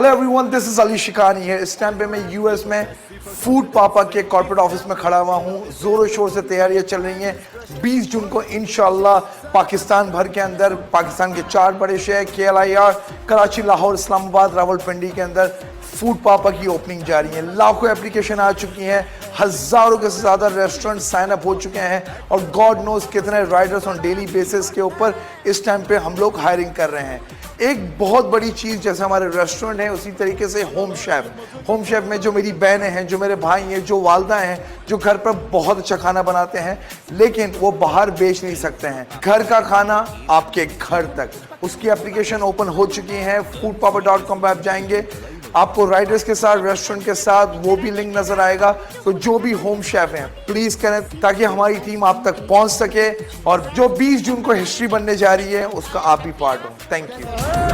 Hello everyone, this is Ali Shikani है। इस time पे मैं यूएस में फूड पापा के कॉर्पोरेट ऑफिस में खड़ा हुआ हूँ। जोरों शोर से तैयारियां चल रही हैं। 20 जून को इंशाल्लाह पाकिस्तान भर के अंदर, पाकिस्तान के 4 बड़े शहर KLIR, कराची, लाहौर, इस्लामाबाद, रावलपिंडी के अंदर फूड पापा की ओपनिंग जारी है। लाखों एप्लीकेशन आ चुकी हैं, हज़ारों के से ज़्यादा रेस्टोरेंट साइन अप हो चुके हैं और गॉड नोज कितने राइडर्स ऑन डेली बेसिस के ऊपर इस टाइम पे हम लोग हायरिंग कर रहे हैं। एक बहुत बड़ी चीज़, जैसे हमारे रेस्टोरेंट है उसी तरीके से होम शेफ़ में जो मेरी बहनें हैं, जो मेरे भाई हैं, जो वालदा हैं, जो घर पर बहुत अच्छा खाना बनाते हैं लेकिन वो बाहर बेच नहीं सकते हैं। घर का खाना आपके घर तक, उसकी एप्लीकेशन ओपन हो चुकी है। foodpapa.com पर आप जाएंगे, आपको राइडर्स के साथ, रेस्टोरेंट के साथ वो भी लिंक नजर आएगा। तो जो भी होम शेफ हैं प्लीज करें ताकि हमारी टीम आप तक पहुंच सके और जो 20 जून को हिस्ट्री बनने जा रही है उसका आप भी पार्ट हो। Thank you.